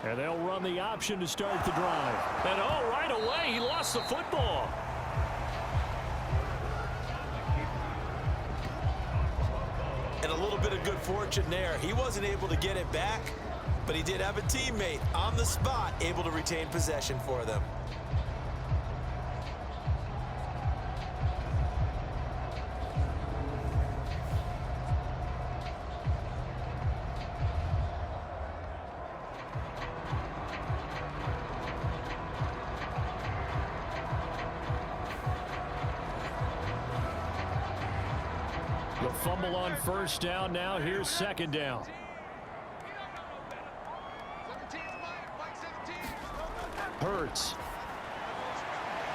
And they'll run the option to start the drive. And right away, he lost the football. And a little bit of good fortune there. He wasn't able to get it back, but he did have a teammate on the spot able to retain possession for them. The fumble on first down. Now here's second down. Hurts.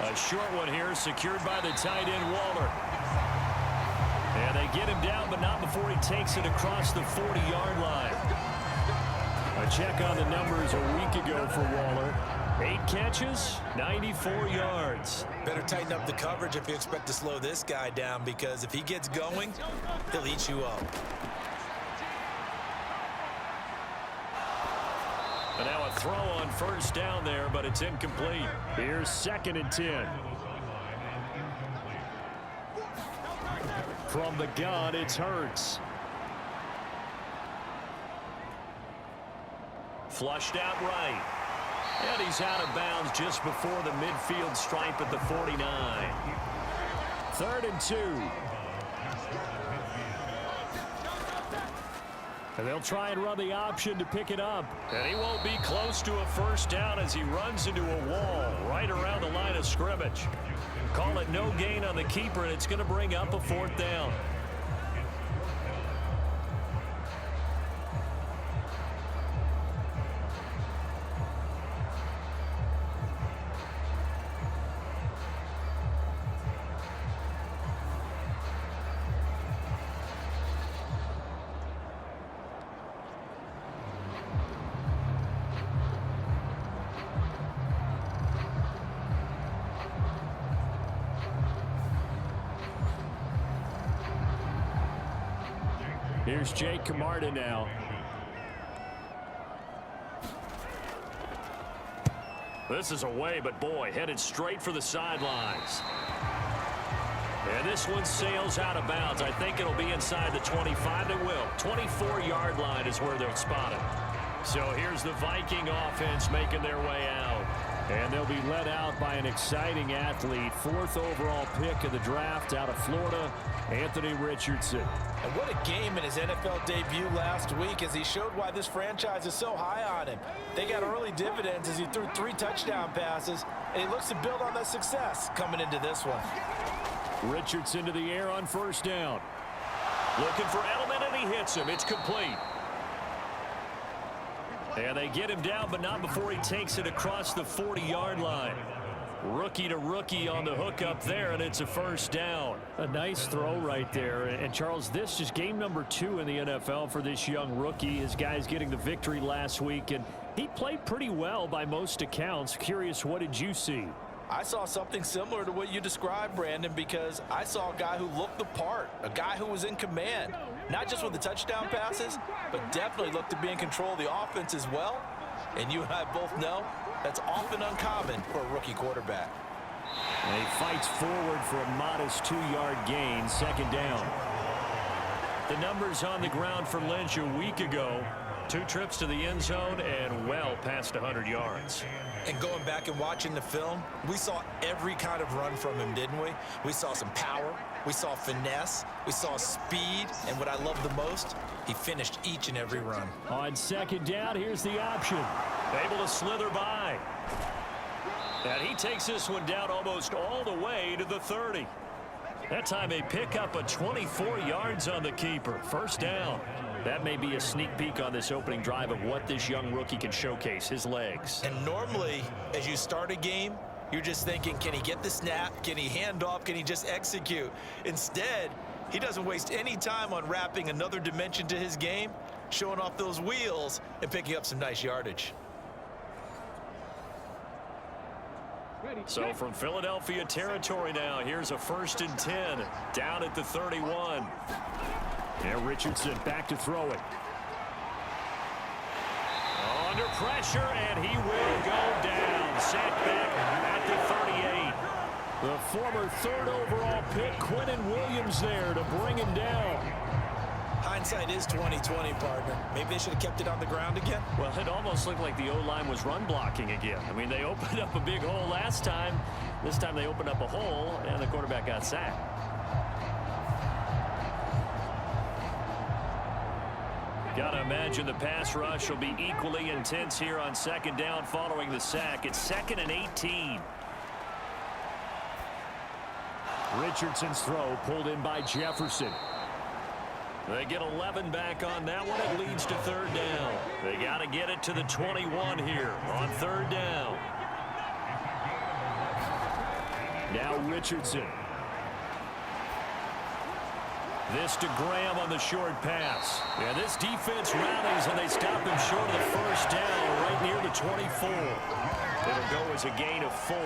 A short one here, secured by the tight end, Waller. And they get him down, but not before he takes it across the 40-yard line. A check on the numbers a week ago for Waller. 8 catches, 94 yards. Better tighten up the coverage if you expect to slow this guy down, because if he gets going, he'll eat you up. And now a throw on first down there, but it's incomplete. Here's 2nd and 10. From the gun, it's Hurts. Flushed out right. And he's out of bounds just before the midfield stripe at the 49. 3rd and 2. And they'll try and run the option to pick it up. And he won't be close to a first down as he runs into a wall right around the line of scrimmage. Call it no gain on the keeper, and it's going to bring up a 4th down. Here's Jake Camarda now. This is away, but boy, headed straight for the sidelines. And this one sails out of bounds. I think it'll be inside the 25. It will. 24-yard line is where they'll spot it. So here's the Viking offense making their way out. And they'll be led out by an exciting athlete. 4th overall pick of the draft out of Florida, Anthony Richardson. And what a game in his NFL debut last week as he showed why this franchise is so high on him. They got early dividends as he threw 3 touchdown passes, and he looks to build on that success coming into this one. Richardson to the air on first down. Looking for Edelman, and he hits him. It's complete. And they get him down, but not before he takes it across the 40-yard line. Rookie to rookie on the hook up there, and it's a first down. A nice throw right there. And Charles, this is game number 2 in the NFL for this young rookie. His guys getting the victory last week, and he played pretty well by most accounts. Curious, what did you see? I saw something similar to what you described, Brandon, because I saw a guy who looked the part, a guy who was in command, not just with the touchdown passes, but definitely looked to be in control of the offense as well. And you and I both know that's often uncommon for a rookie quarterback. And he fights forward for a modest 2-yard gain, 2nd down. The numbers on the ground for Lynch a week ago. 2 trips to the end zone and well past 100 yards. And going back and watching the film, we saw every kind of run from him, didn't we? We saw some power, we saw finesse, we saw speed, and what I love the most, he finished each and every run. On 2nd down, here's the option. Able to slither by. And he takes this one down almost all the way to the 30. That time they pick up a 24 yards on the keeper. First down. That may be a sneak peek on this opening drive of what this young rookie can showcase, his legs. And normally, as you start a game, you're just thinking, can he get the snap? Can he hand off? Can he just execute? Instead, he doesn't waste any time on wrapping another dimension to his game, showing off those wheels and picking up some nice yardage. So from Philadelphia territory now, here's a 1st and 10 down at the 31. And Richardson back to throw it. Oh, under pressure, and he will go down. Sacked back at the 38. The former third overall pick, Quentin Williams, there to bring him down. Hindsight is 20/20, partner. Maybe they should have kept it on the ground again. Well, it almost looked like the O-line was run blocking again. I mean, they opened up a big hole last time. This time they opened up a hole, and the quarterback got sacked. Got to imagine the pass rush will be equally intense here on second down following the sack. It's 2nd and 18. Richardson's throw pulled in by Jefferson. They get 11 back on that one. It leads to third down. They got to get it to the 21 here on third down. Now Richardson. This to Graham on the short pass. Yeah, this defense rallies, and they stop him short of the first down right near the 24. It'll go as a gain of 4.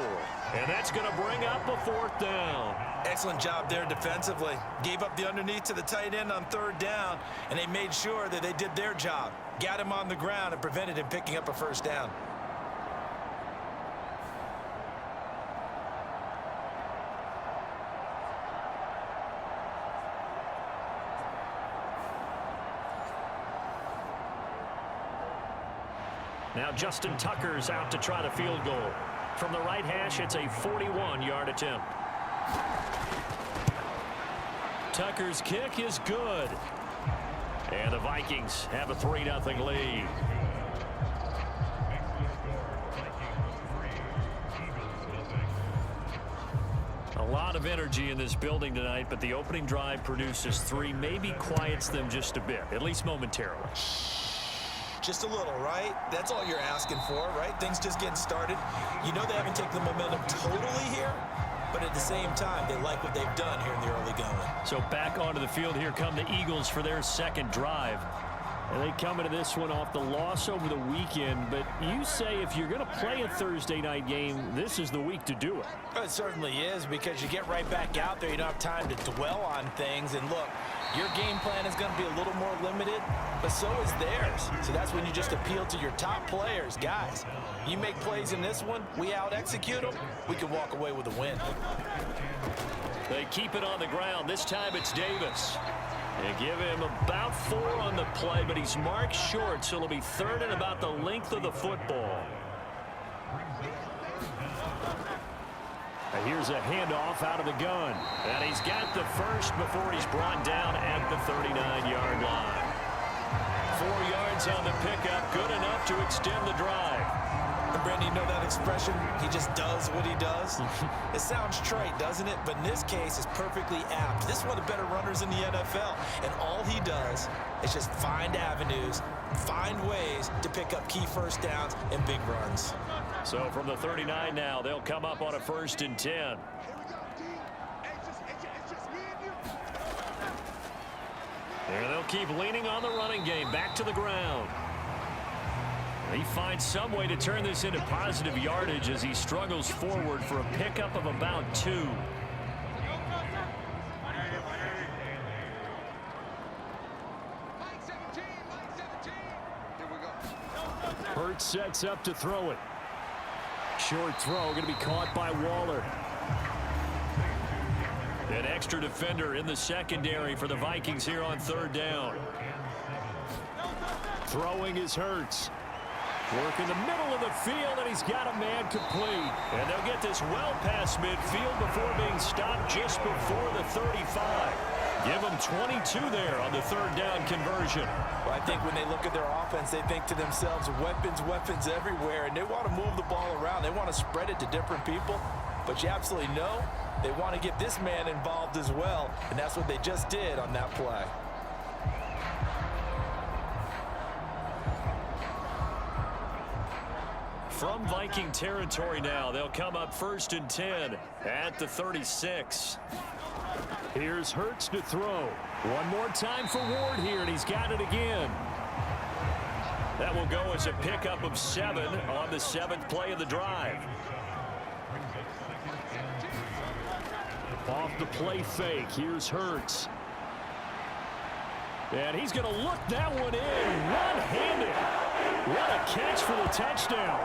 And that's going to bring up a 4th down. Excellent job there defensively. Gave up the underneath to the tight end on third down, and they made sure that they did their job. Got him on the ground and prevented him picking up a first down. Now Justin Tucker's out to try the field goal. From the right hash, it's a 41-yard attempt. Tucker's kick is good. And the Vikings have a 3-0 lead. A lot of energy in this building tonight, but the opening drive produces 3, maybe quiets them just a bit, at least momentarily. Just a little, right? That's all you're asking for, right? Things just getting started. You know they haven't taken the momentum totally here, but at the same time, they like what they've done here in the early going. So back onto the field here come the Eagles for their second drive. And they come into this one off the loss over the weekend, but you say if you're going to play a Thursday night game, this is the week to do it. Well, it certainly is, because you get right back out there. You don't have time to dwell on things. And look, your game plan is going to be a little more limited, but so is theirs. So that's when you just appeal to your top players. Guys, you make plays in this one, we out-execute them, we can walk away with a win. They keep it on the ground. This time it's Davis. They give him about 4 on the play, but he's marked short, so it'll be 3rd and about the length of the football. Here's a handoff out of the gun. And he's got the first before he's brought down at the 39-yard line. 4 yards on the pickup, good enough to extend the drive. And Brandon, you know that expression? He just does what he does. It sounds trite, doesn't it? But in this case, it's perfectly apt. This is one of the better runners in the NFL. And all he does is just find avenues, find ways to pick up key first downs and big runs. So from the 39 now, they'll come up on a 1st and 10. And they'll keep leaning on the running game. Back to the ground. He finds some way to turn this into positive yardage as he struggles forward for a pickup of about 2. Hurts sets up to throw it. Short throw going to be caught by Waller. An extra defender in the secondary for the Vikings here on 3rd down. Throwing is Hurts. Work in the middle of the field, and he's got a man complete. And they'll get this well past midfield before being stopped just before the 35. Give them 22 there on the 3rd down conversion. Well, I think when they look at their offense, they think to themselves, weapons, weapons everywhere, and they want to move the ball around. They want to spread it to different people, but you absolutely know they want to get this man involved as well, and that's what they just did on that play. From Viking territory now, they'll come up 1st and 10 at the 36. Here's Hurts to throw. One more time for Ward here, and he's got it again. That will go as a pickup of 7 on the 7th play of the drive. Off the play fake, here's Hurts. And he's going to look that one in one-handed. What a catch for the touchdown.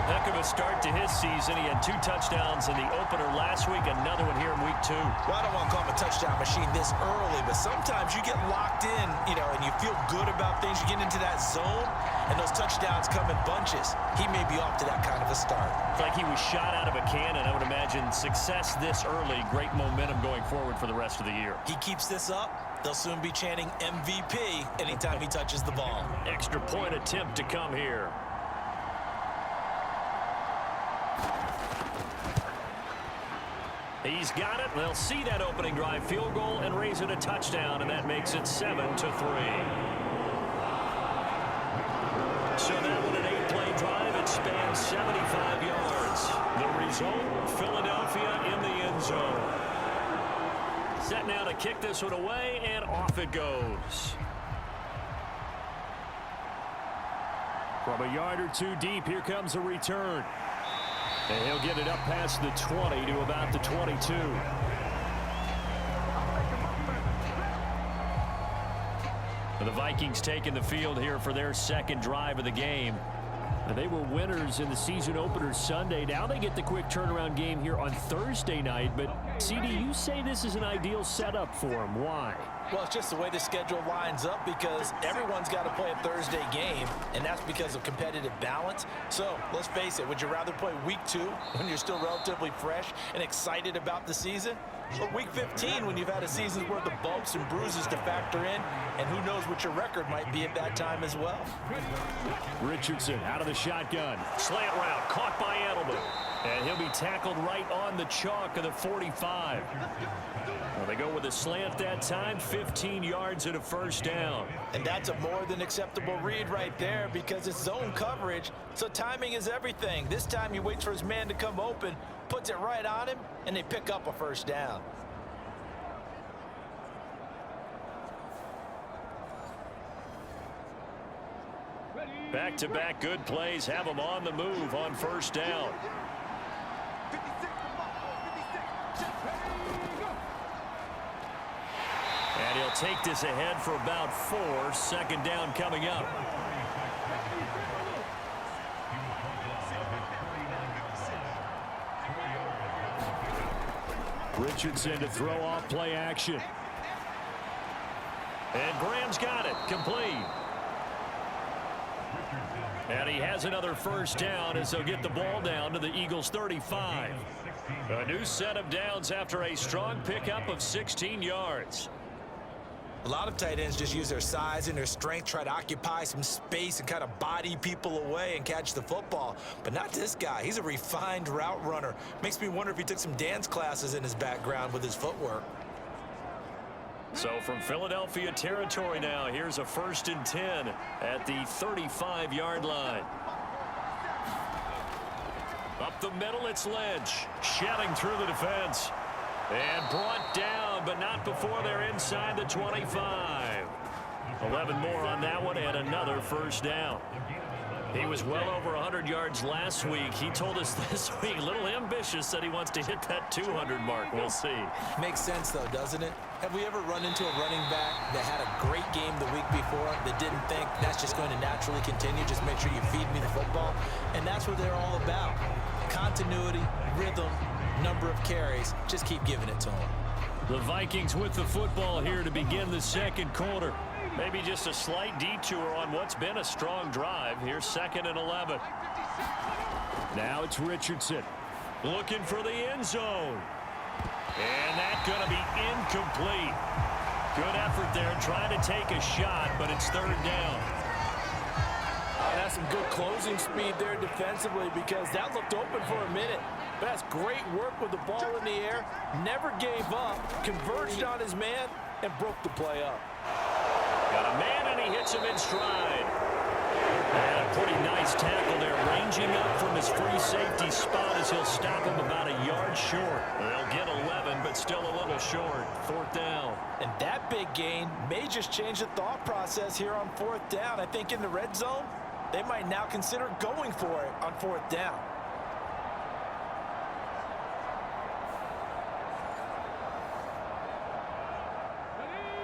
Heck of a start to his season. He had 2 touchdowns in the opener last week, another one here in week 2. Well, I don't want to call him a touchdown machine this early, but sometimes you get locked in, and you feel good about things. You get into that zone, and those touchdowns come in bunches. He may be off to that kind of a start. It's like he was shot out of a cannon. I would imagine success this early, great momentum going forward for the rest of the year. He keeps this up, they'll soon be chanting MVP anytime he touches the ball. Extra point attempt to come here. He's got it. They'll see that opening drive field goal and raise it a touchdown, and that makes it 7-3. So that one an 8-play drive. It spans 75 yards. The result, Philadelphia in the end zone. Set now to kick this one away, and off it goes. From a yard or 2 deep, here comes a return. And he'll get it up past the 20 to about the 22. The Vikings taking the field here for their second drive of the game. They were winners in the season opener Sunday. Now they get the quick turnaround game here on Thursday night. But, CD, you say this is an ideal setup for them. Why? Well, it's just the way the schedule lines up because everyone's got to play a Thursday game, and that's because of competitive balance. So, let's face it, would you rather play week 2 when you're still relatively fresh and excited about the season? But week 15 when you've had a season's worth of bumps and bruises to factor in, and who knows what your record might be at that time as well. Richardson out of the shotgun. Slant route caught by Edelman. And he'll be tackled right on the chalk of the 45. Well, they go with a slant that time, 15 yards and a first down. And that's a more than acceptable read right there because it's zone coverage, so timing is everything. This time he waits for his man to come open, puts it right on him, and they pick up a first down. Back-to-back good plays have them on the move on first down. And he'll take this ahead for about 4. Second down coming up. Richardson to throw off play action. And Graham's got it. Complete. And he has another first down as they'll get the ball down to the Eagles' 35. A new set of downs after a strong pickup of 16 yards. A lot of tight ends just use their size and their strength, try to occupy some space and kind of body people away and catch the football. But not this guy. He's a refined route runner. Makes me wonder if he took some dance classes in his background with his footwork. So from Philadelphia territory now, here's a 1st and 10 at the 35-yard line. Up the middle, it's Lynch. Shedding through the defense. And brought down, but not before they're inside the 25. 11 more on that one, and another first down. He was well over 100 yards last week. He told us this week, a little ambitious, said he wants to hit that 200 mark. We'll see. Makes sense, though, doesn't it? Have we ever run into a running back that had a great game the week before that didn't think that's just going to naturally continue? Just make sure you feed me the football. And that's what they're all about. Continuity, rhythm, number of carries. Just keep giving it to them. The Vikings with the football here to begin the second quarter. Maybe just a slight detour on what's been a strong drive. Here's 2nd and 11. Now it's Richardson. Looking for the end zone. And that's going to be incomplete. Good effort there trying to take a shot, but it's 3rd down. That's some good closing speed there defensively because that looked open for a minute. But that's great work with the ball in the air. Never gave up, converged on his man, and broke the play up. Got a man, and he hits him in stride. And a pretty nice tackle there, ranging up from his free safety spot as he'll stop him about a yard short. They'll get 11, but still a little short. 4th down. And that big gain may just change the thought process here on 4th down. I think in the red zone, they might now consider going for it on 4th down.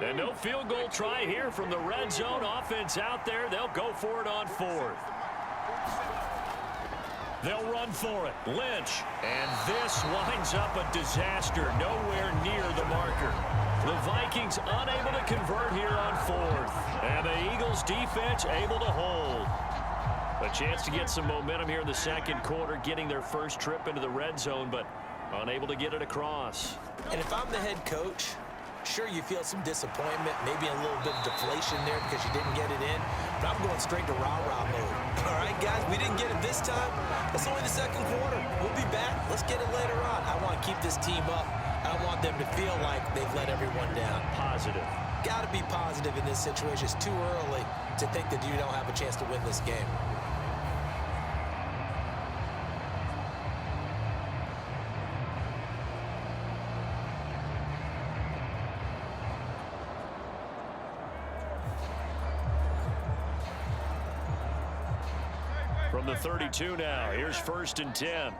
And no field goal try here from the red zone. Offense out there. They'll go for it on fourth. They'll run for it. Lynch. And this winds up a disaster. Nowhere near the marker. The Vikings unable to convert here on fourth. And the Eagles defense able to hold. A chance to get some momentum here in the second quarter, getting their first trip into the red zone, but unable to get it across. And if I'm the head coach, sure, you feel some disappointment, maybe a little bit of deflation there because you didn't get it in, but I'm going straight to rah-rah mode. All right, guys, we didn't get it this time. It's only the second quarter. We'll be back. Let's get it later on. I want to keep this team up. I want them to feel like they've let everyone down. Positive. Got to be positive in this situation. It's too early to think that you don't have a chance to win this game. From the 32 now, here's 1st and 10.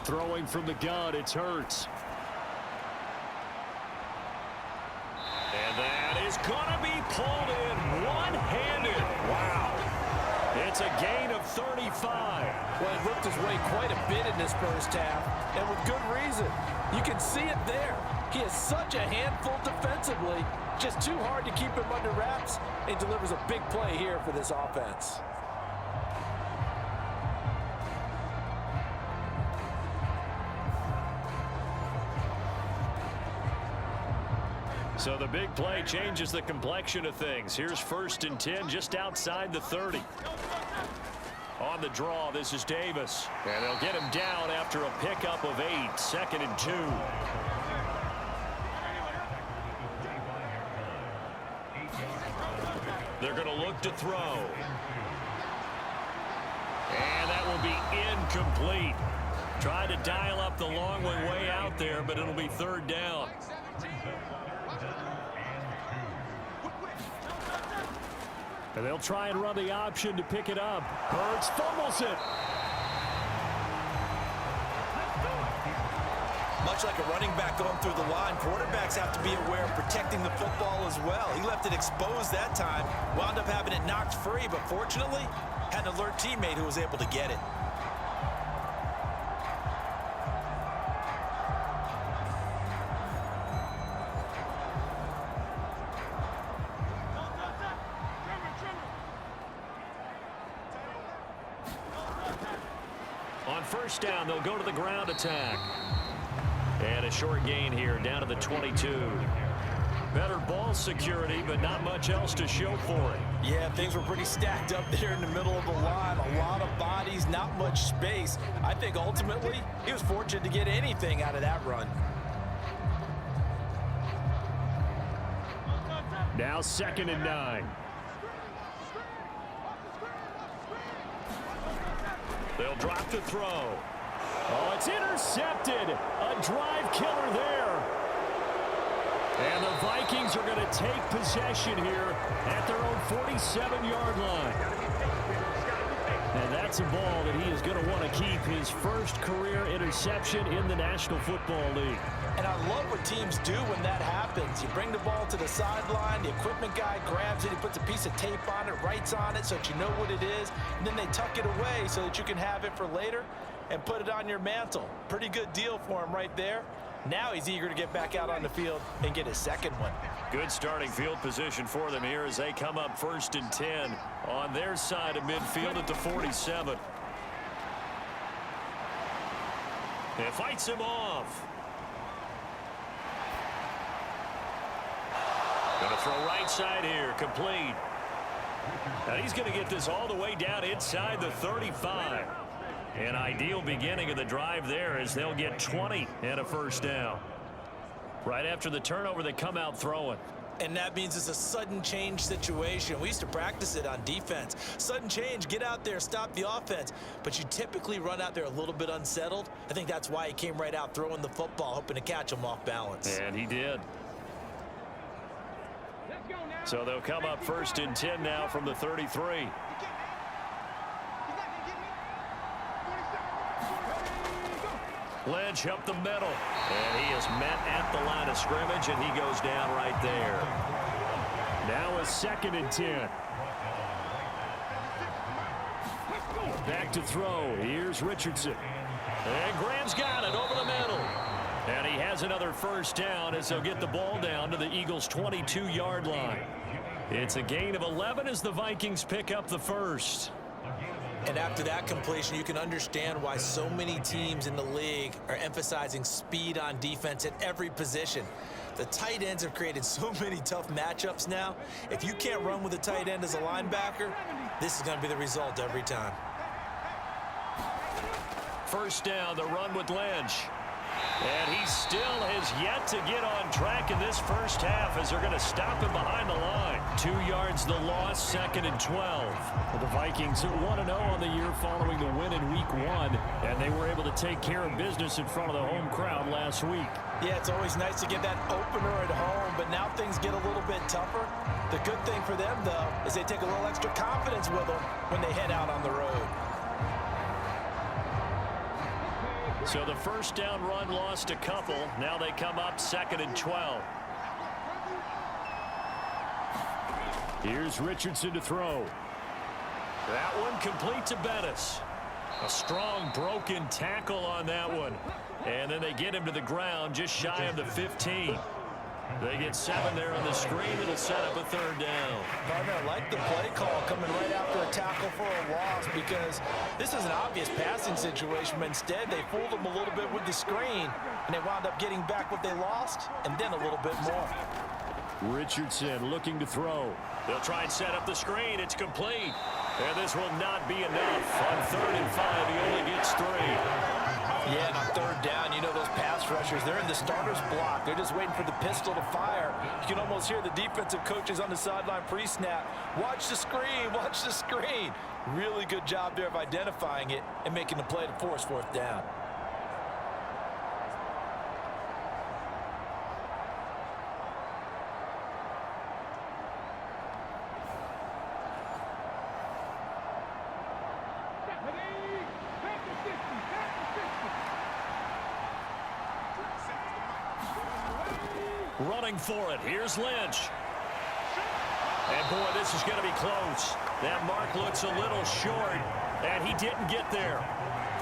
Throwing from the gun, it's Hurts. And that is going to be pulled in one-handed. Wow. It's a gain of 35. Well, he looked his way quite a bit in this first half, and with good reason. You can see it there. He is such a handful defensively. Just too hard to keep him under wraps. He delivers a big play here for this offense. So the big play changes the complexion of things. Here's 1st and 10 just outside the 30. On the draw, this is Davis. And they'll get him down after a pickup of 8. 2nd and 2. They're going to look to throw. And that will be incomplete. Tried to dial up the long way out there, but it'll be 3rd down. And they'll try and run the option to pick it up. Hurts fumbles it. Much like a running back going through the line, quarterbacks have to be aware of protecting the football as well. He left it exposed that time, wound up having it knocked free, but fortunately, had an alert teammate who was able to get it. On 1st down, they'll go to the ground attack. And a short gain here, down to the 22. Better ball security, but not much else to show for it. Yeah, things were pretty stacked up there in the middle of the line. A lot of bodies, not much space. I think ultimately, he was fortunate to get anything out of that run. Now 2nd and 9. They'll drop the throw. Oh, it's intercepted. A drive killer there. And the Vikings are going to take possession here at their own 47-yard line. And that's a ball that he is going to want to keep, his first career interception in the National Football League. And I love what teams do when that happens. You bring the ball to the sideline, the equipment guy grabs it, he puts a piece of tape on it, writes on it so that you know what it is, and then they tuck it away so that you can have it for later and put it on your mantle. Pretty good deal for him right there. Now he's eager to get back out on the field and get his second one. Good starting field position for them here as they come up 1st and 10 on their side of midfield at the 47. It fights him off. Going to throw right side here, complete. And he's going to get this all the way down inside the 35. An ideal beginning of the drive there as they'll get 20 and a 1st down. Right after the turnover, they come out throwing. And that means it's a sudden change situation. We used to practice it on defense. Sudden change, get out there, stop the offense. But you typically run out there a little bit unsettled. I think that's why he came right out throwing the football, hoping to catch him off balance. And he did. So they'll come up 1st and 10 now from the 33. Lynch up the middle. And he is met at the line of scrimmage, and he goes down right there. Now a 2nd and 10. Back to throw. Here's Richardson. And Graham's got it over the middle. And he has another first down as they'll get the ball down to the Eagles' 22-yard line. It's a gain of 11 as the Vikings pick up the first. And after that completion, you can understand why so many teams in the league are emphasizing speed on defense at every position. The tight ends have created so many tough matchups now. If you can't run with a tight end as a linebacker, this is going to be the result every time. First down, the run with Lynch. And he still has yet to get on track in this first half as they're going to stop him behind the line. 2 yards the loss, 2nd and 12. Well, the Vikings are 1-0 on the year following the win in Week 1, and they were able to take care of business in front of the home crowd last week. Yeah, it's always nice to get that opener at home, but now things get a little bit tougher. The good thing for them, though, is they take a little extra confidence with them when they head out on the road. So the first down run lost a couple. Now they come up 2nd and 12. Here's Richardson to throw. That one complete to Bettis. A strong broken tackle on that one. And then they get him to the ground just shy of the 15. They get 7 there on the screen. It'll set up a 3rd down. Partner, I like the play call coming right after a tackle for a loss because this is an obvious passing situation, but instead they fooled them a little bit with the screen, and they wound up getting back what they lost and then a little bit more. Richardson looking to throw. They'll try and set up the screen. It's complete. And this will not be enough. On 3rd and 5, he only gets 3. Yeah, and on 3rd down, you know those pass rushers, they're in the starter's block. They're just waiting for the pistol to fire. You can almost hear the defensive coaches on the sideline pre-snap. Watch the screen, watch the screen. Really good job there of identifying it and making the play to force 4th down. Running for it. Here's Lynch. And, boy, this is going to be close. That mark looks a little short, and he didn't get there.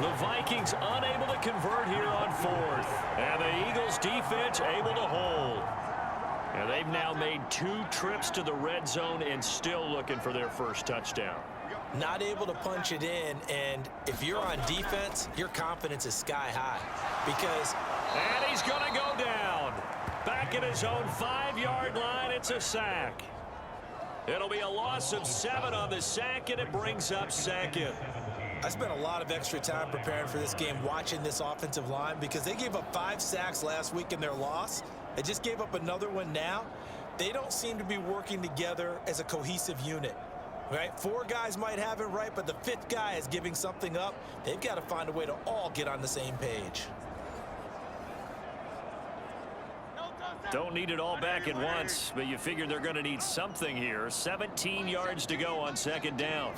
The Vikings unable to convert here on 4th. And the Eagles defense able to hold. And they've now made 2 trips to the red zone and still looking for their first touchdown. Not able to punch it in, and if you're on defense, your confidence is sky high. Because... And he's going to go down. Back at his own 5-yard line, it's a sack. It'll be a loss of 7 on the sack, and it brings up 2nd. I spent a lot of extra time preparing for this game watching this offensive line because they gave up 5 sacks last week in their loss. They just gave up another one now. They don't seem to be working together as a cohesive unit. Right? 4 guys might have it right, but the 5th guy is giving something up. They've got to find a way to all get on the same page. Don't need it all back at once, but you figure they're going to need something here. 17 yards to go on 2nd down.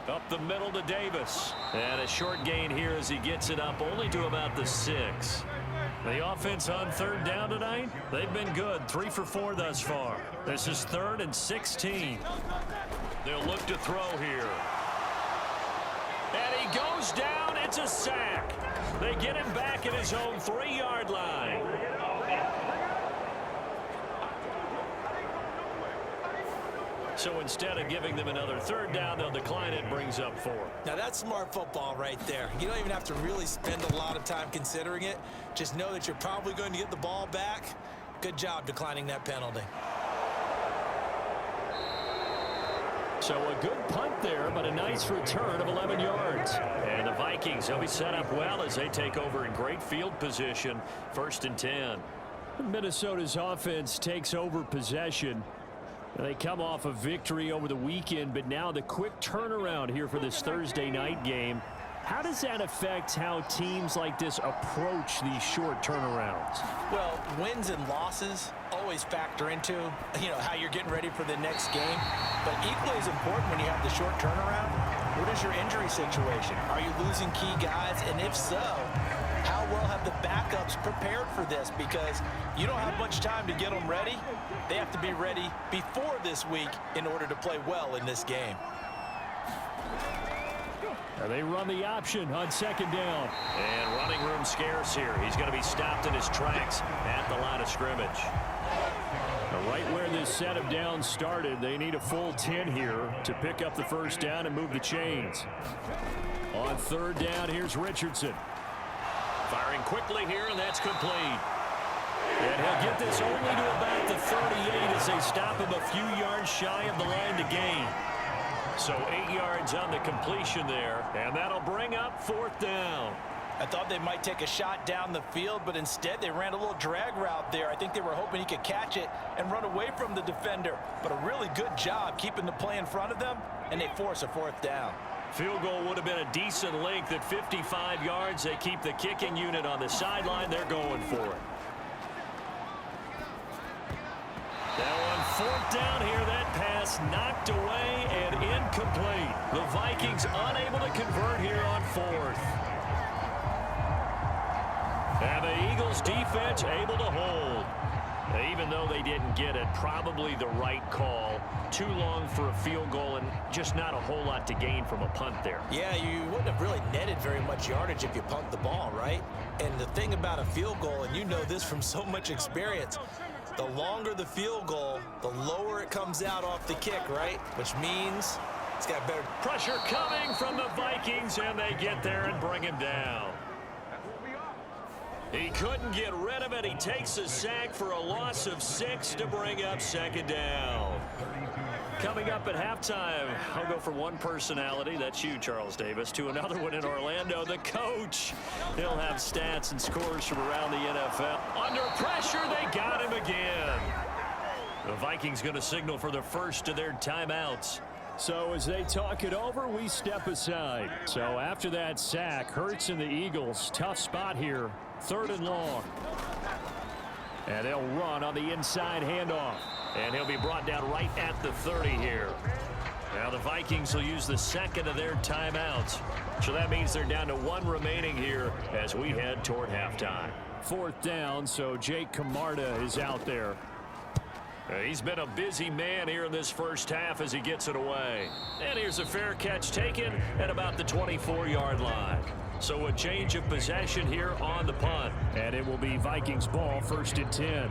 Up the middle to Davis. And a short gain here as he gets it up only to about the 6. The offense on 3rd down tonight, they've been good. 3 for 4 thus far. This is 3rd and 16. They'll look to throw here. And he goes down. It's a sack. They get him back at his own 3-yard line. So instead of giving them another 3rd down, they'll decline it, brings up 4. Now that's smart football right there. You don't even have to really spend a lot of time considering it. Just know that you're probably going to get the ball back. Good job declining that penalty. So a good punt there, but a nice return of 11 yards. And the Vikings, they'll be set up well as they take over in great field position. 1st and 10. Minnesota's offense takes over possession. They come off a victory over the weekend, but now the quick turnaround here for this Thursday night game. How does that affect how teams like this approach these short turnarounds? Well, wins and losses always factor into, how you're getting ready for the next game. But equally as important when you have the short turnaround What is your injury situation? Are you losing key guys? And if so, how well have the backups prepared for this? Because you don't have much time to get them ready. They have to be ready before this week in order to play well in this game. They run the option on second down. And running room scarce here. He's going to be stopped in his tracks at the line of scrimmage. Right where this set of downs started, they need a full 10 here to pick up the first down and move the chains. On third down, here's Richardson. Firing quickly here, and that's complete. And he'll get this only to about the 38 as they stop him a few yards shy of the line to gain. So 8 yards on the completion there, and that'll bring up fourth down. I thought they might take a shot down the field, but instead they ran a little drag route there. I think they were hoping he could catch it and run away from the defender. But a really good job keeping the play in front of them, and they force a fourth down. Field goal would have been a decent length at 55 yards. They keep the kicking unit on the sideline. They're going for it. Now on fourth down here, that pass knocked away and incomplete. The Vikings unable to convert here on fourth. And the Eagles defense able to hold. Even though they didn't get it, probably the right call. Too long for a field goal and just not a whole lot to gain from a punt there. Yeah, you wouldn't have really netted very much yardage if you punt the ball, right? And the thing about a field goal, and you know this from so much experience, the longer the field goal, the lower it comes out off the kick, right? Which means it's got better pressure coming from the Vikings, and they get there and bring him down. He couldn't get rid of it. He takes a sack for a loss of 6 to bring up second down. Coming up at halftime, I'll go from one personality, that's you, Charles Davis, to another one in Orlando, the coach. He'll have stats and scores from around the NFL. Under pressure, they got him again. The Vikings going to signal for the first of their timeouts. So as they talk it over, we step aside. So after that sack, Hurts and the Eagles, tough spot here. Third and long. And they'll run on the inside handoff. And he'll be brought down right at the 30 here. Now the Vikings will use the second of their timeouts. So that means they're down to one remaining here as we head toward halftime. Fourth down, so Jake Camarda is out there. He's been a busy man here in this first half as he gets it away. And here's a fair catch taken at about the 24-yard line. So a change of possession here on the punt. And it will be Vikings ball, first and 10.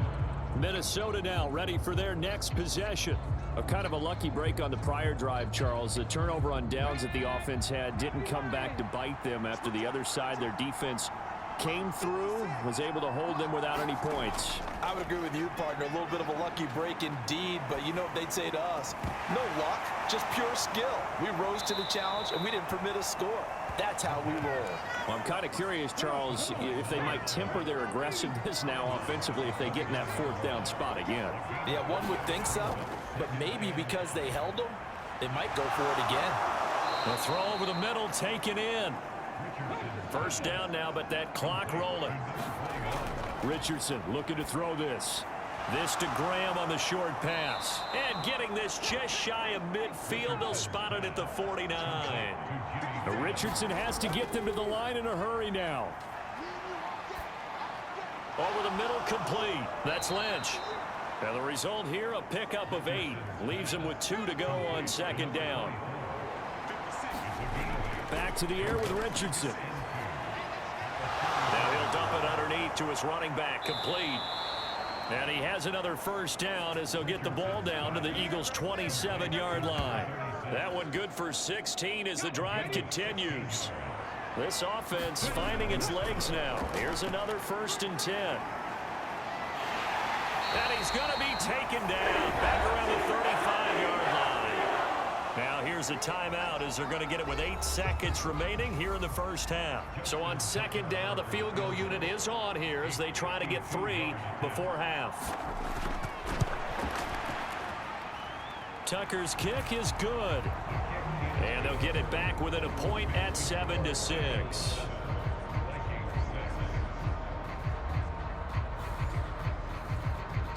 Minnesota now ready for their next possession. A kind of a lucky break on the prior drive, Charles. The turnover on downs that the offense had didn't come back to bite them after the other side. Their defense came through, was able to hold them without any points. I would agree with you, partner. A little bit of a lucky break indeed, but you know what they'd say to us? No luck, just pure skill. We rose to the challenge, and we didn't permit a score. That's how we roll. Well, I'm kind of curious, Charles, if they might temper their aggressiveness now offensively if they get in that fourth down spot again. Yeah, one would think so, but maybe because they held them, they might go for it again. The throw over the middle taken in. First down now, but that clock rolling. Richardson looking to throw this. This to Graham on the short pass. And getting this just shy of midfield. They'll spot it at the 49. Richardson has to get them to the line in a hurry now. Over the middle, complete. That's Lynch. Now the result here, a pickup of 8. Leaves him with 2 to go on second down. Back to the air with Richardson. Now he'll dump it underneath to his running back, complete. And he has another first down as they'll get the ball down to the Eagles' 27-yard line. That one good for 16 as the drive continues. This offense finding its legs now. Here's another first and 10. And he's going to be taken down back around the 35-yard line. Now here's a timeout as they're going to get it with 8 seconds remaining here in the first half. So on second down, the field goal unit is on here as they try to get 3 before half. Tucker's kick is good. And they'll get it back within a point at 7-6.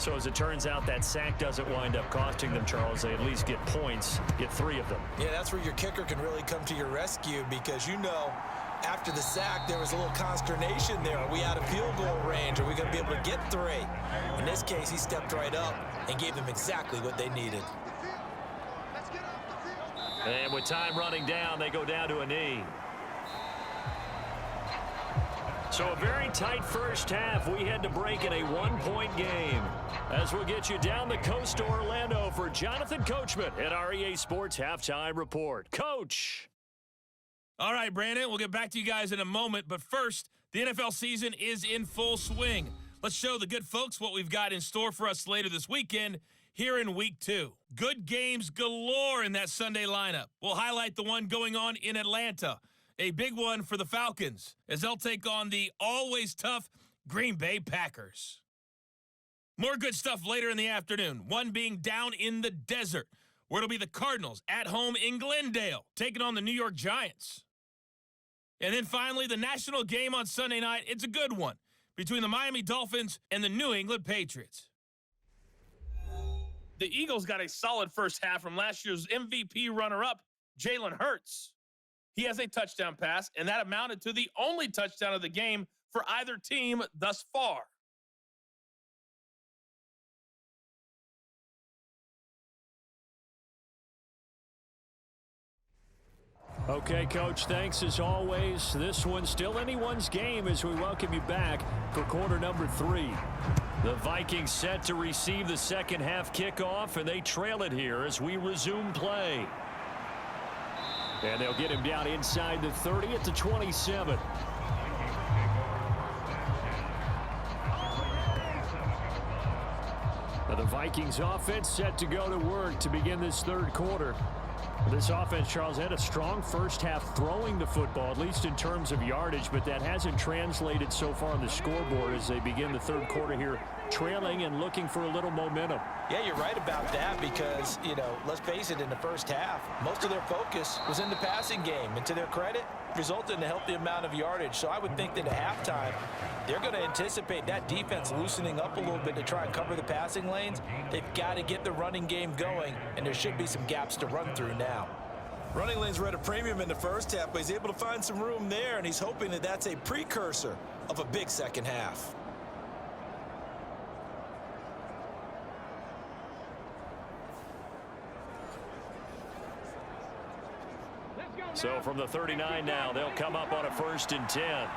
So as it turns out, that sack doesn't wind up costing them, Charles. They at least get points, get 3 of them. Yeah, that's where your kicker can really come to your rescue because, after the sack, there was a little consternation there. Are we out of field goal range? Are we going to be able to get 3? In this case, he stepped right up and gave them exactly what they needed. And with time running down, they go down to a knee. So a very tight first half. We head to break in a 1-point game. As we'll get you down the coast to Orlando for Jonathan Coachman at our EA Sports Halftime Report. Coach. All right, Brandon, we'll get back to you guys in a moment. But first, the NFL season is in full swing. Let's show the good folks what we've got in store for us later this weekend here in Week 2. Good games galore in that Sunday lineup. We'll highlight the one going on in Atlanta. A big one for the Falcons as they'll take on the always tough Green Bay Packers. More good stuff later in the afternoon, one being down in the desert, where it'll be the Cardinals at home in Glendale, taking on the New York Giants. And then finally, the national game on Sunday night. It's a good one between the Miami Dolphins and the New England Patriots. The Eagles got a solid first half from last year's MVP runner-up, Jalen Hurts. He has a touchdown pass, and that amounted to the only touchdown of the game for either team thus far. Okay, Coach, thanks as always. This one's still anyone's game as we welcome you back for quarter number 3. The Vikings set to receive the second half kickoff, and they trail it here as we resume play. And they'll get him down inside the 30 at the 27. Now the Vikings offense set to go to work to begin this third quarter. This offense, Charles, had a strong first half throwing the football, at least in terms of yardage, but that hasn't translated so far on the scoreboard as they begin the third quarter here, trailing and looking for a little momentum. Yeah, you're right about that because, let's face it, in the first half, most of their focus was in the passing game. And to their credit, resulted in a healthy amount of yardage. So I would think that at halftime, they're going to anticipate that defense loosening up a little bit to try and cover the passing lanes. They've got to get the running game going, and there should be some gaps to run through now. Running lanes were at a premium in the first half, but he's able to find some room there, and he's hoping that that's a precursor of a big second half. So from the 39 now, they'll come up on a 1st and 10.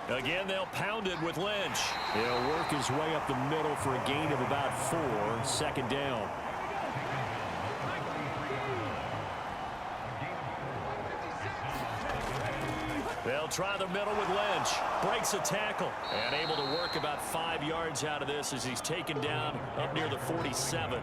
Again, they'll pound it with Lynch. He'll work his way up the middle for a gain of about 4, 2nd down. They'll try the middle with Lynch. Breaks a tackle. And able to work about 5 yards out of this as he's taken down up near the 47.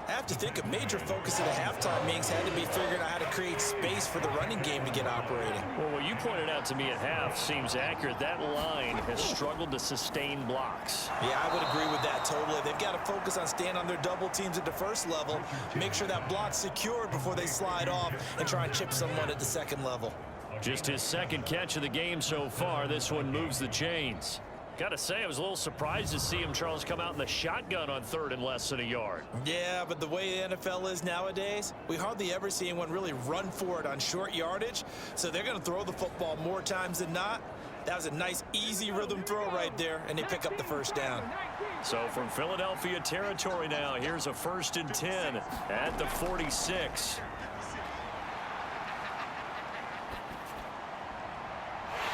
I have to think a major focus of the halftime meetings had to be figuring out how to create space for the running game to get operating. Well, what you pointed out to me at half seems accurate. That line has struggled to sustain blocks. Yeah, I would agree with that totally. They've got to focus on staying on their double teams at the first level, make sure that block's secured before they slide off and try and chip someone at the second level. Just his second catch of the game so far. This one moves the chains. Got to say, I was a little surprised to see him, Charles, come out in the shotgun on 3rd and less than a yard. Yeah, but the way the NFL is nowadays, we hardly ever see anyone really run for it on short yardage. So they're going to throw the football more times than not. That was a nice, easy rhythm throw right there, and they pick up the first down. So from Philadelphia territory now, here's a 1st and 10 at the 46.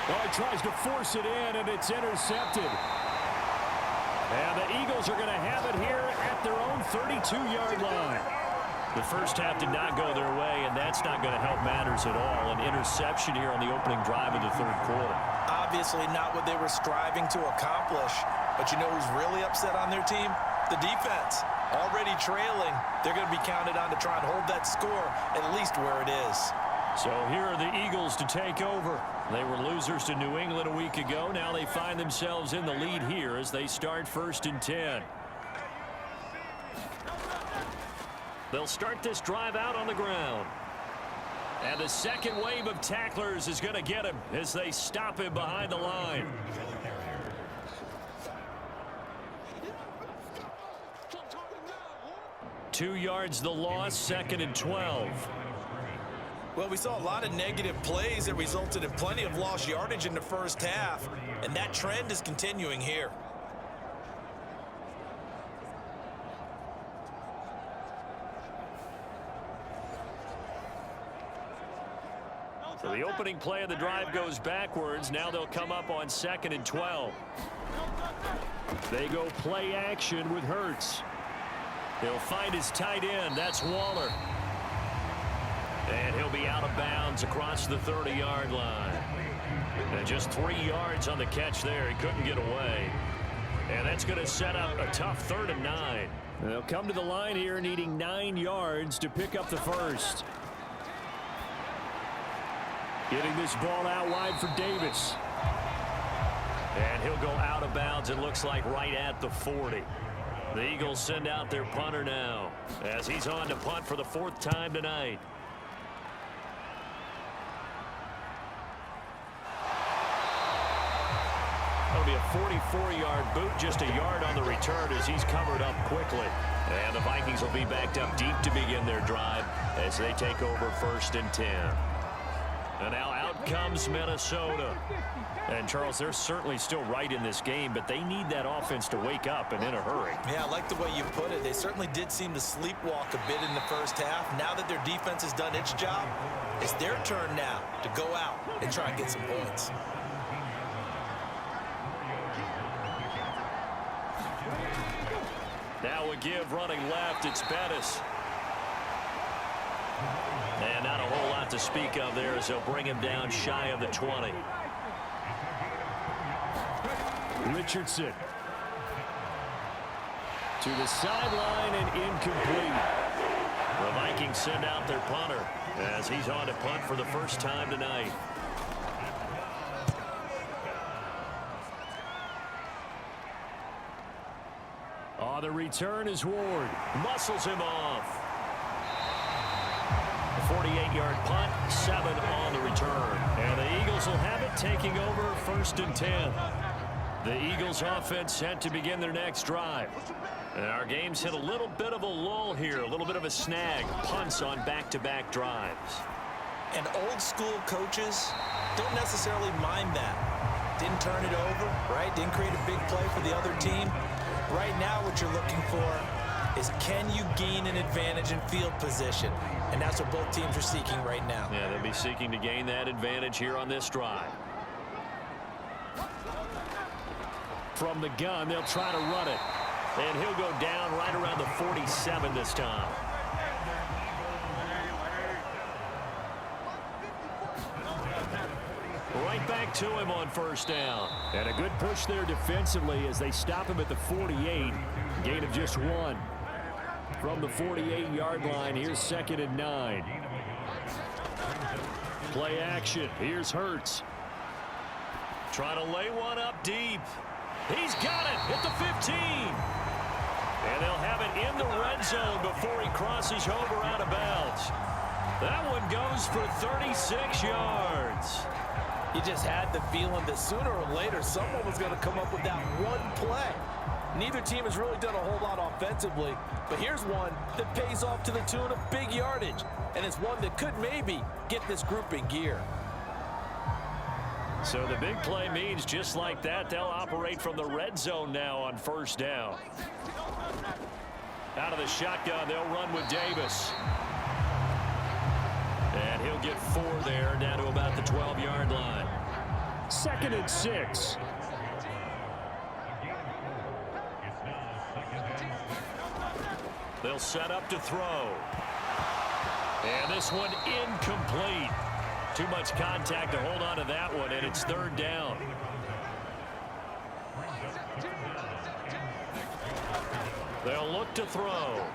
Well, he tries to force it in, and it's intercepted. And the Eagles are going to have it here at their own 32-yard line. The first half did not go their way, and that's not going to help matters at all. An interception here on the opening drive of the third quarter. Obviously not what they were striving to accomplish. But you know who's really upset on their team? The defense. Already trailing. They're going to be counted on to try and hold that score at least where it is. So here are the Eagles to take over. They were losers to New England a week ago. Now they find themselves in the lead here as they start 1st and 10. They'll start this drive out on the ground. And the second wave of tacklers is going to get him as they stop him behind the line. 2 yards the loss, 2nd and 12. Well, we saw a lot of negative plays that resulted in plenty of lost yardage in the first half, and that trend is continuing here. So the opening play of the drive goes backwards. Now they'll come up on 2nd and 12. They go play action with Hurts. He'll find his tight end. That's Waller. And he'll be out of bounds across the 30-yard line. And just 3 yards on the catch there. He couldn't get away. And that's going to set up a tough 3rd and 9. They'll come to the line here needing 9 yards to pick up the first. Getting this ball out wide for Davis. And he'll go out of bounds, it looks like, right at the 40. The Eagles send out their punter now as he's on to punt for the 4th time tonight. That'll be a 44-yard boot, just a yard on the return as he's covered up quickly. And the Vikings will be backed up deep to begin their drive as they take over 1st and 10. And now out comes Minnesota. And, Charles, they're certainly still right in this game, but they need that offense to wake up and in a hurry. Yeah, I like the way you put it. They certainly did seem to sleepwalk a bit in the first half. Now that their defense has done its job, it's their turn now to go out and try and get some points. Now a give running left. It's Bettis. And not a whole lot to speak of there as they'll bring him down shy of the 20. Richardson. To the sideline and incomplete. The Vikings send out their punter as he's on to punt for the first time tonight. Oh, the return is Ward. Muscles him off. 48-yard punt, 7 on the return. And the Eagles will have it, taking over 1st and 10. The Eagles offense set to begin their next drive. And our game's hit a little bit of a lull here, a little bit of a snag. Punts on back-to-back drives. And old school coaches don't necessarily mind that. Didn't turn it over, right? Didn't create a big play for the other team. Right now what you're looking for is, can you gain an advantage in field position? And that's what both teams are seeking right now. Yeah, they'll be seeking to gain that advantage here on this drive. From the gun, they'll try to run it. And he'll go down right around the 47 this time. Right back to him on 1st down. And a good push there defensively as they stop him at the 48. Gain of just 1. From the 48-yard line, here's 2nd and 9. Play action. Here's Hurts. Trying to lay one up deep. He's got it at the 15. And they'll have it in the red zone before he crosses over out of bounds. That one goes for 36 yards. You just had the feeling that sooner or later someone was going to come up with that one play. Neither team has really done a whole lot offensively, but here's one that pays off to the tune of big yardage, and it's one that could maybe get this group in gear. So the big play means just like that, they'll operate from the red zone now on 1st down. Out of the shotgun, they'll run with Davis. And he'll get 4 there, down to about the 12-yard line. 2nd and 6. They'll set up to throw. And this one incomplete. Too much contact to hold on to that one, and it's 3rd down. They'll look to throw.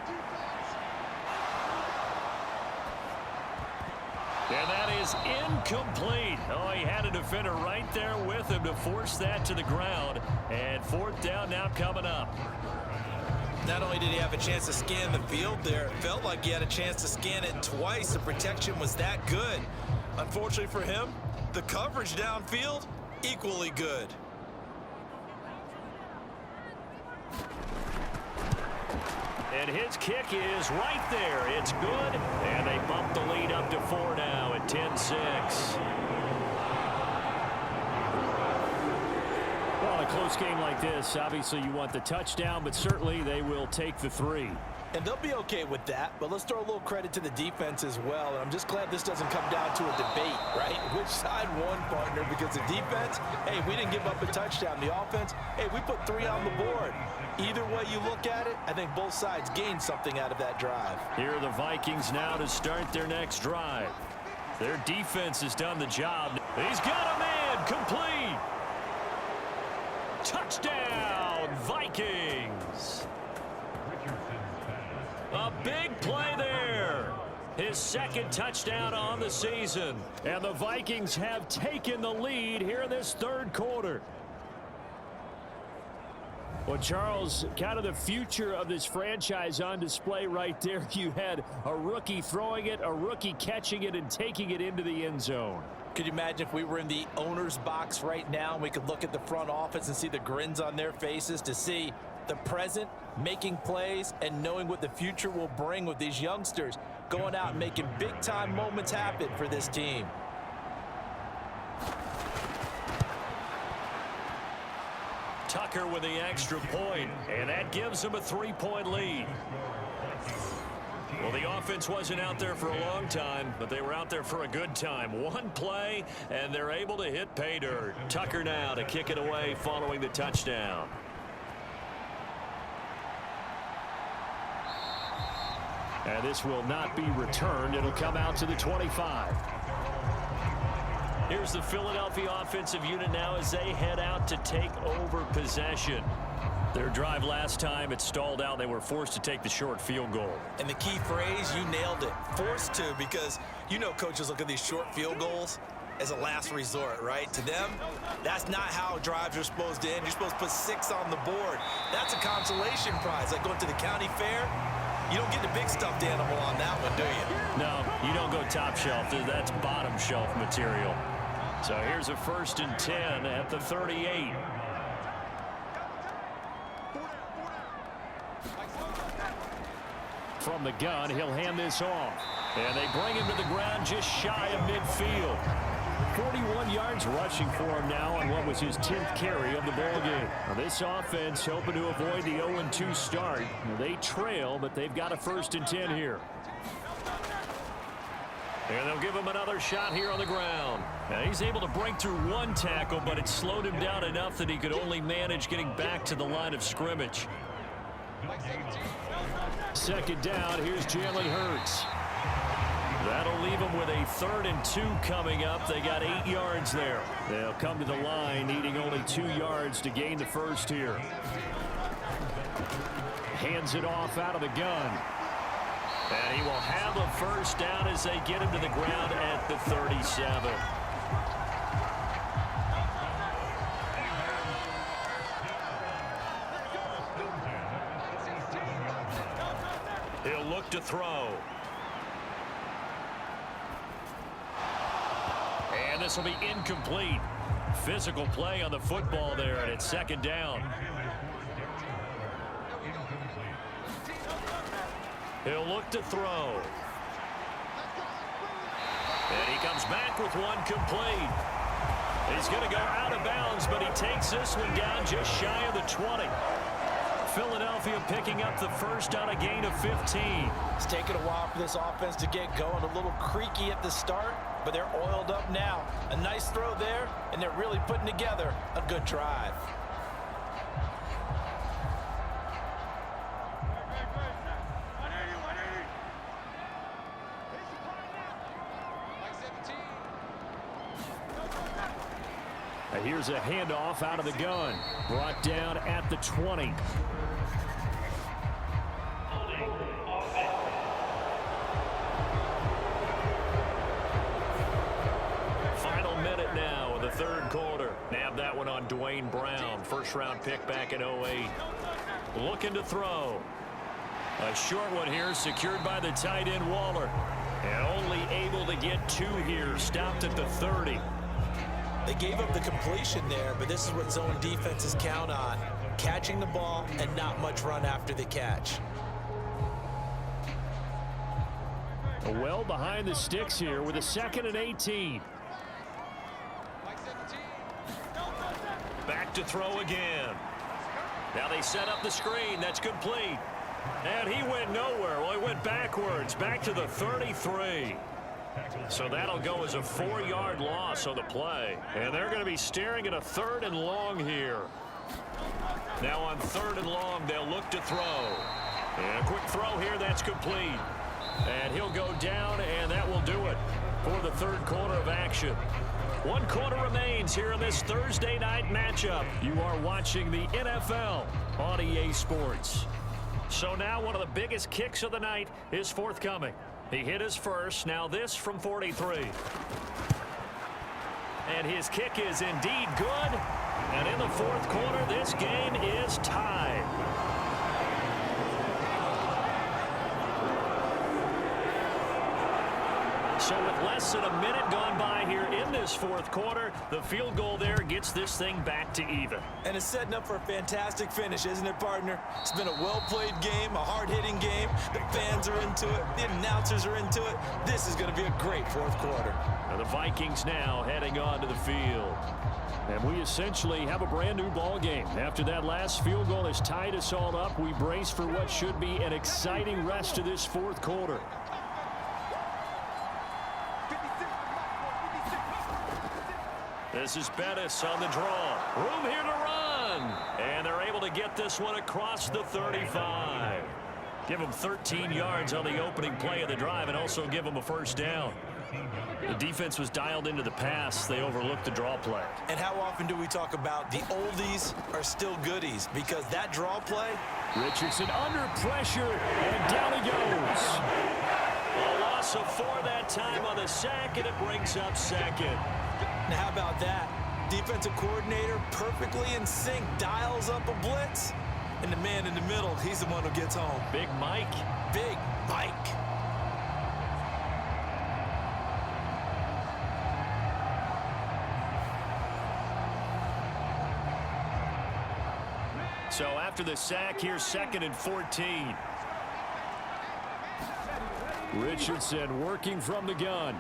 And that is incomplete. Oh, he had a defender right there with him to force that to the ground. And 4th down now coming up. Not only did he have a chance to scan the field there, it felt like he had a chance to scan it twice. The protection was that good. Unfortunately for him, the coverage downfield, equally good. And his kick is right there. It's good. And they bump the lead up to 4 now at 10-6. Well, a close game like this, obviously you want the touchdown, but certainly they will take the 3. And they'll be okay with that, but let's throw a little credit to the defense as well. And I'm just glad this doesn't come down to a debate, right? Which side won, partner? Because the defense, hey, we didn't give up a touchdown. The offense, hey, we put 3 on the board. Either way you look at it, I think both sides gained something out of that drive. Here are the Vikings now to start their next drive. Their defense has done the job. He's got a man complete. Touchdown, Vikings. A big play there. His second touchdown on the season. And the Vikings have taken the lead here in this third quarter. Well, Charles, kind of the future of this franchise on display right there. You had a rookie throwing it, a rookie catching it, and taking it into the end zone. Could you imagine if we were in the owner's box right now and we could look at the front office and see the grins on their faces, to see the present making plays and knowing what the future will bring with these youngsters going out and making big-time moments happen for this team. Tucker with the extra point, and that gives them a 3-point lead. Well, the offense wasn't out there for a long time, but they were out there for a good time. One play, and they're able to hit pay dirt. Tucker now to kick it away following the touchdown. And this will not be returned. It'll come out to the 25. Here's the Philadelphia offensive unit now as they head out to take over possession. Their drive last time, it stalled out. They were forced to take the short field goal. And the key phrase, you nailed it. Forced to, because you know coaches look at these short field goals as a last resort, right? To them, that's not how drives are supposed to end. You're supposed to put 6 on the board. That's a consolation prize. Like going to the county fair, you don't get the big stuffed animal on that one, do you? No, you don't go top shelf. That's bottom shelf material. So here's a 1st and 10 at the 38. From the gun, he'll hand this off. And they bring him to the ground just shy of midfield. 41 yards rushing for him now on what was his 10th carry of the ball game. Now this offense hoping to avoid the 0-2 start. They trail, but they've got a 1st and 10 here. And they'll give him another shot here on the ground. Now he's able to break through one tackle, but it slowed him down enough that he could only manage getting back to the line of scrimmage. 2nd down, here's Jalen Hurts. That'll leave them with a 3rd and 2 coming up. They got 8 yards there. They'll come to the line, needing only 2 yards to gain the first here. Hands it off out of the gun. And he will have a 1st down as they get him to the ground at the 37. He'll look to throw. And this will be incomplete. Physical play on the football there, and it's 2nd down. He'll look to throw. And he comes back with one complete. He's going to go out of bounds, but he takes this one down just shy of the 20. Philadelphia picking up the 1st on a gain of 15. It's taken a while for this offense to get going. A little creaky at the start, but they're oiled up now. A nice throw there, and they're really putting together a good drive. And here's a handoff out of the gun. Brought down at the 20. Final minute now of the 3rd quarter. Nab that one on Dwayne Brown. 1st-round pick back in 08. Looking to throw. A short one here, secured by the tight end Waller. And only able to get 2 here. Stopped at the 30. They gave up the completion there, but this is what zone defenses count on. Catching the ball and not much run after the catch. Well behind the sticks here with a 2nd and 18. Back to throw again. Now they set up the screen. That's complete. And he went nowhere. Well, he went backwards, back to the 33. So that'll go as a 4-yard loss on the play. And they're going to be staring at a 3rd and long here. Now on 3rd and long, they'll look to throw. And a quick throw here, that's complete. And he'll go down, and that will do it for the 3rd quarter of action. 1 quarter remains here in this Thursday night matchup. You are watching the NFL on EA Sports. So now one of the biggest kicks of the night is forthcoming. He hit his first. Now this from 43. And his kick is indeed good. And in the 4th quarter, this game is tied. So with less than a minute gone by here in this 4th quarter, the field goal there gets this thing back to even. And it's setting up for a fantastic finish, isn't it, partner? It's been a well-played game, a hard-hitting game. The fans are into it. The announcers are into it. This is going to be a great 4th quarter. And the Vikings now heading on to the field. And we essentially have a brand-new ball game. After that last field goal has tied us all up, we brace for what should be an exciting rest to this 4th quarter. This is Bettis on the draw. Room here to run. And they're able to get this one across the 35. Give them 13 yards on the opening play of the drive and also give them a 1st down. The defense was dialed into the pass. They overlooked the draw play. And how often do we talk about the oldies are still goodies? Because that draw play. Richardson under pressure, and down he goes. A loss of 4 that time on the sack, and it brings up 2nd. Now, how about that? Defensive coordinator perfectly in sync, dials up a blitz. And the man in the middle, he's the one who gets home. Big Mike. Big Mike. So after the sack, here's 2nd and 14. Richardson working from the gun.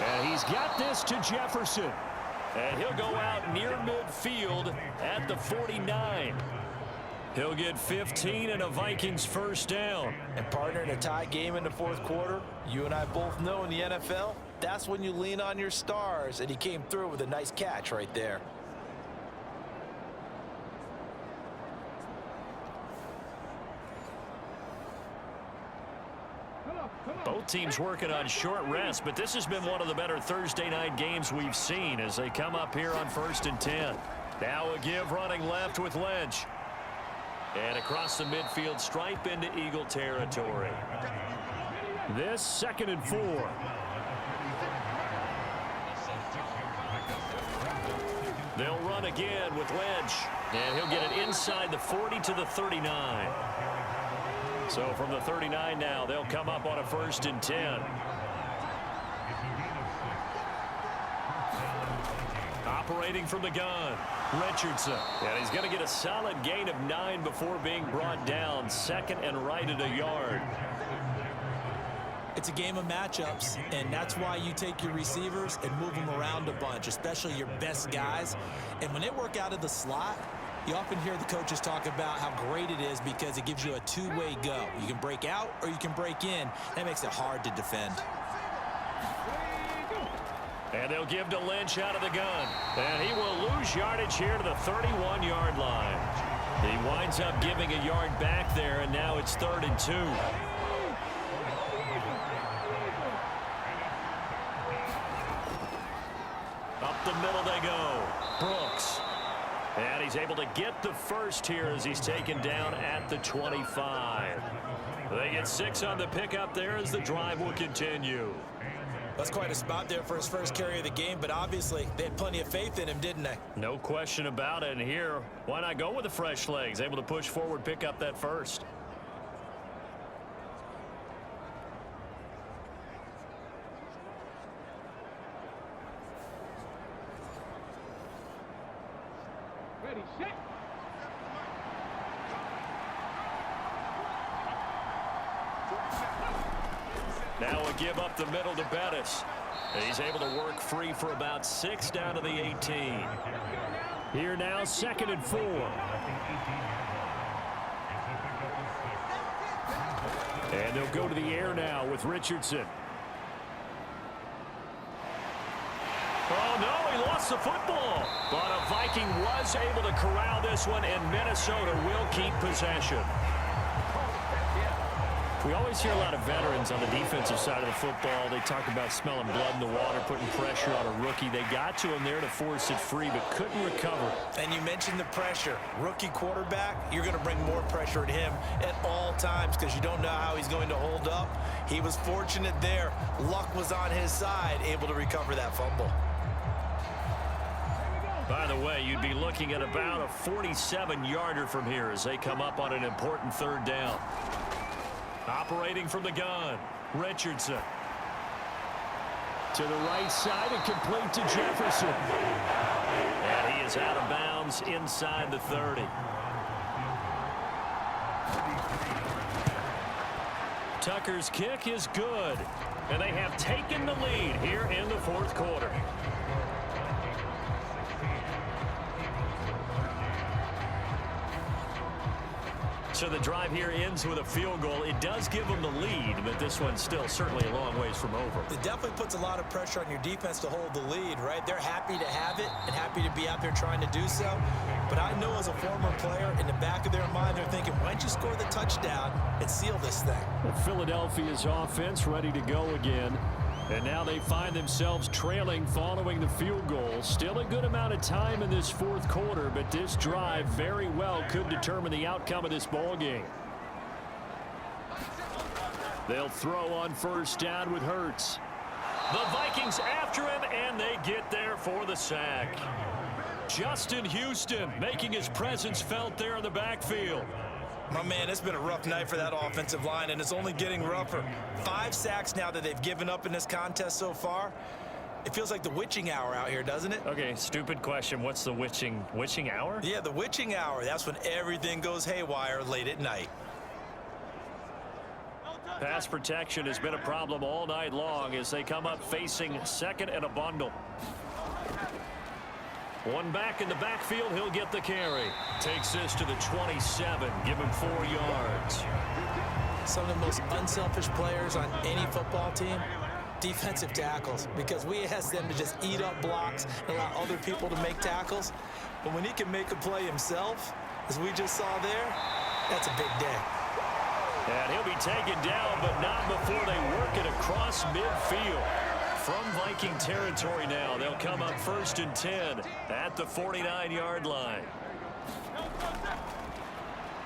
And he's got this to Jefferson. And he'll go out near midfield at the 49. He'll get 15 and a Vikings 1st down. And partner, in a tie game in the 4th quarter, you and I both know in the NFL, that's when you lean on your stars. And he came through with a nice catch right there. Both teams working on short rest, but this has been one of the better Thursday night games we've seen as they come up here on 1st and 10. Now a give running left with Lynch. And across the midfield stripe into Eagle territory. This 2nd and 4. They'll run again with Lynch. And he'll get it inside the 40 to the 39. So from the 39 now, they'll come up on a 1st and 10. Operating from the gun, Richardson. And he's going to get a solid gain of 9 before being brought down. 2nd and right at a yard. It's a game of matchups, and that's why you take your receivers and move them around a bunch, especially your best guys. And when they work out of the slot, you often hear the coaches talk about how great it is because it gives you a 2-way go. You can break out or you can break in. That makes it hard to defend. And they'll give to Lynch out of the gun. And he will lose yardage here to the 31-yard line. He winds up giving a yard back there, and now it's 3rd and 2. Up the middle they go. Brooks. And he's able to get the 1st here as he's taken down at the 25. They get 6 on the pickup there as the drive will continue. That's quite a spot there for his first carry of the game, but obviously they had plenty of faith in him, didn't they? No question about it. And here, why not go with the fresh legs? Able to push forward, pick up that 1st. Ready, set. Now a give up the middle to Bettis. He's able to work free for about 6 down to the 18. Here now, 2nd and 4. And they'll go to the air now with Richardson. Oh, no, he lost the football. But a Viking was able to corral this one, and Minnesota will keep possession. We always hear a lot of veterans on the defensive side of the football. They talk about smelling blood in the water, putting pressure on a rookie. They got to him there to force it free, but couldn't recover. And you mentioned the pressure. Rookie quarterback, you're going to bring more pressure at him at all times because you don't know how he's going to hold up. He was fortunate there. Luck was on his side, able to recover that fumble. By the way, you'd be looking at about a 47-yarder from here as they come up on an important 3rd down. Operating from the gun, Richardson. To the right side and complete to Jefferson. And he is out of bounds inside the 30. Tucker's kick is good. And they have taken the lead here in the 4th quarter. So the drive here ends with a field goal. It does give them the lead, but this one's still certainly a long ways from over. It definitely puts a lot of pressure on your defense to hold the lead, right? They're happy to have it and happy to be out there trying to do so. But I know as a former player, in the back of their mind, they're thinking, why don't you score the touchdown and seal this thing? Philadelphia's offense ready to go again. And now they find themselves trailing following the field goal. Still a good amount of time in this 4th quarter, but this drive very well could determine the outcome of this ball game. They'll throw on 1st down with Hurts. The Vikings after him, and they get there for the sack. Justin Houston making his presence felt there in the backfield. My man, it's been a rough night for that offensive line, and it's only getting rougher. 5 sacks now that they've given up in this contest so far. It feels like the witching hour out here, doesn't it? Okay, stupid question. What's the witching hour? Yeah, the witching hour. That's when everything goes haywire late at night. Pass protection has been a problem all night long as they come up facing 2nd and a bundle. One back in the backfield, he'll get the carry. Takes this to the 27, give him 4 yards. Some of the most unselfish players on any football team, defensive tackles, because we ask them to just eat up blocks and allow other people to make tackles. But when he can make a play himself, as we just saw there, that's a big day. And he'll be taken down, but not before they work it across midfield. From Viking territory now, they'll come up 1st and 10 at the 49-yard line.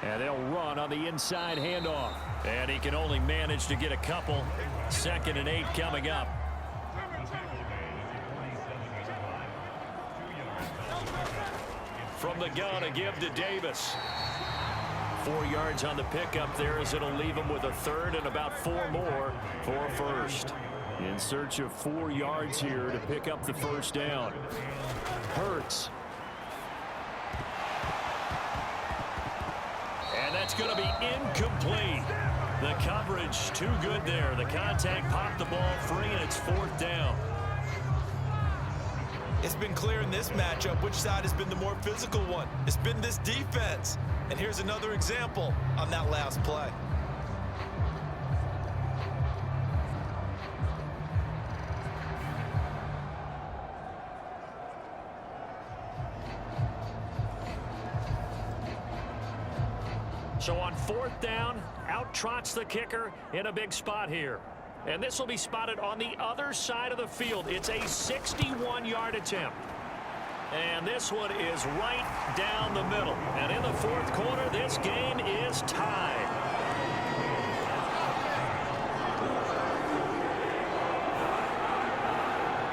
And they'll run on the inside handoff. And he can only manage to get a couple. 2nd and 8 coming up. From the gun, a give to Davis. 4 yards on the pickup there as it'll leave him with a 3rd and about 4 more for a 1st. In search of 4 yards here to pick up the 1st down. Hurts. And that's going to be incomplete. The coverage too good there. The contact popped the ball free, and it's 4th down. It's been clear in this matchup which side has been the more physical one. It's been this defense. And here's another example on that last play. So on 4th down, out trots the kicker in a big spot here. And this will be spotted on the other side of the field. It's a 61-yard attempt. And this one is right down the middle. And in the 4th quarter, this game is tied.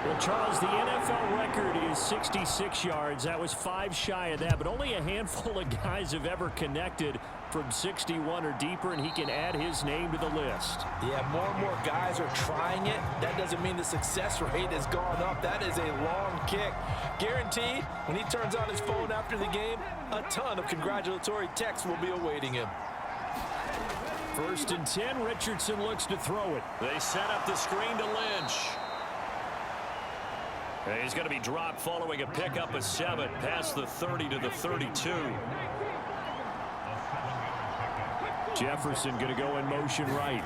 Well, Charles, the NFL record is 66 yards. That was 5 shy of that, but only a handful of guys have ever connected from 61 or deeper, and he can add his name to the list. Yeah, more and more guys are trying it. That doesn't mean the success rate has gone up. That is a long kick. Guaranteed, when he turns on his phone after the game, a ton of congratulatory texts will be awaiting him. First and 10, Richardson looks to throw it. They set up the screen to Lynch. And he's going to be dropped following a pickup of 7 past the 30 to the 32. Jefferson going to go in motion right.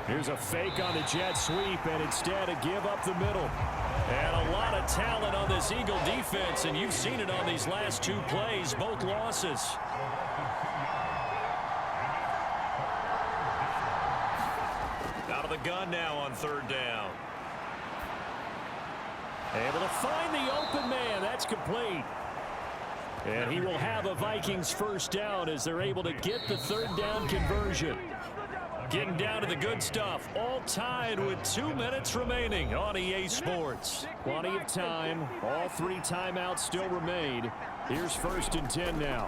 Here's a fake on the jet sweep, and instead a give up the middle. And a lot of talent on this Eagle defense, and you've seen it on these last 2 plays, both losses. Out of the gun now on 3rd down. Able to find the open man. That's complete. And he will have a Vikings first down as they're able to get the 3rd down conversion. Getting down to the good stuff. All tied with 2 minutes remaining on EA Sports. Plenty of time. All 3 timeouts still remain. Here's 1st and 10 now.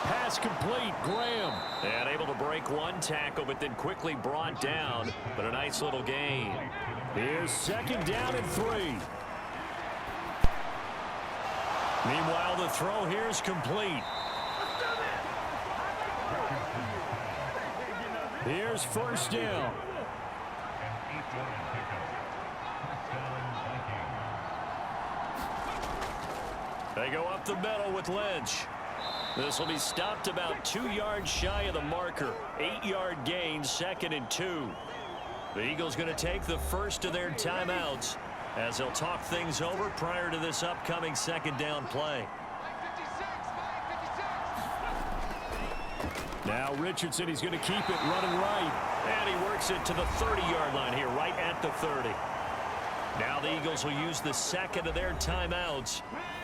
Pass complete. Graham. And able to break 1 tackle, but then quickly brought down. But a nice little gain. Here's 2nd down and 3. Meanwhile, the throw here is complete. Here's 1st down. They go up the middle with Lynch. This will be stopped about 2 yards shy of the marker. 8-yard gain, 2nd and 2. The Eagles going to take the first of their timeouts as they'll talk things over prior to this upcoming 2nd down play. Now Richardson, he's going to keep it running right. And he works it to the 30-yard line here, right at the 30. Now the Eagles will use the 2nd of their timeouts,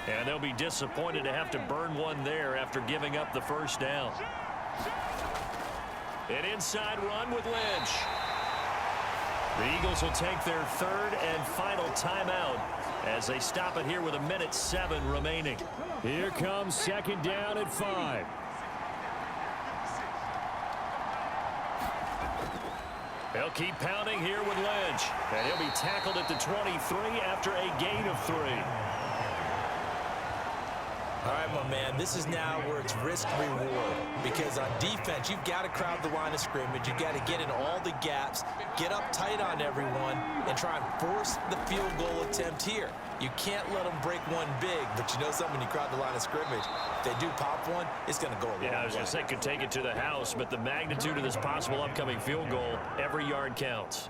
and they'll be disappointed to have to burn 1 there after giving up the 1st down. An inside run with Lynch. The Eagles will take their 3rd and final timeout as they stop it here with 1:07 remaining. Here comes 2nd down and 5. They'll keep pounding here with Lynch. And he'll be tackled at the 23 after a gain of 3. All right, my man, this is now where it's risk-reward. Because on defense, you've got to crowd the line of scrimmage. You've got to get in all the gaps, get up tight on everyone, and try and force the field goal attempt here. You can't let them break 1 big, but you know something, when you crowd the line of scrimmage, if they do pop 1, it's going to go a long way. Yeah, I was going to say could take it to the house, but the magnitude of this possible upcoming field goal, every yard counts.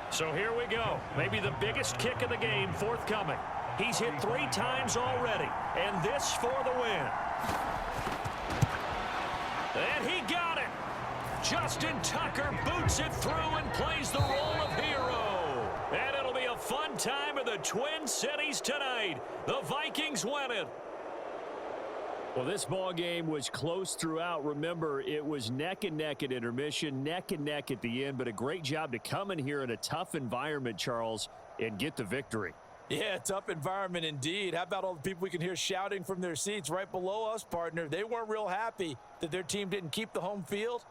So here we go. Maybe the biggest kick of the game forthcoming. He's hit 3 times already, and this for the win. And he got it. Justin Tucker boots it through and plays the role of hero. And it'll be a fun time in the Twin Cities tonight. The Vikings win it. Well, this ball game was close throughout. Remember, it was neck and neck at intermission, neck and neck at the end, but a great job to come in here in a tough environment, Charles, and get the victory. Yeah, tough environment indeed. How about all the people we can hear shouting from their seats right below us, partner? They weren't real happy that their team didn't keep the home field.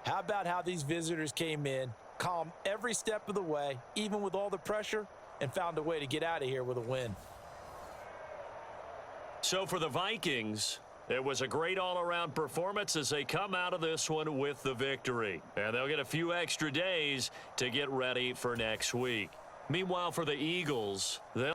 How about how these visitors came in, calm every step of the way, even with all the pressure, and found a way to get out of here with a win. So for the Vikings, it was a great all-around performance as they come out of this one with the victory. And they'll get a few extra days to get ready for next week. Meanwhile, for the Eagles, they'll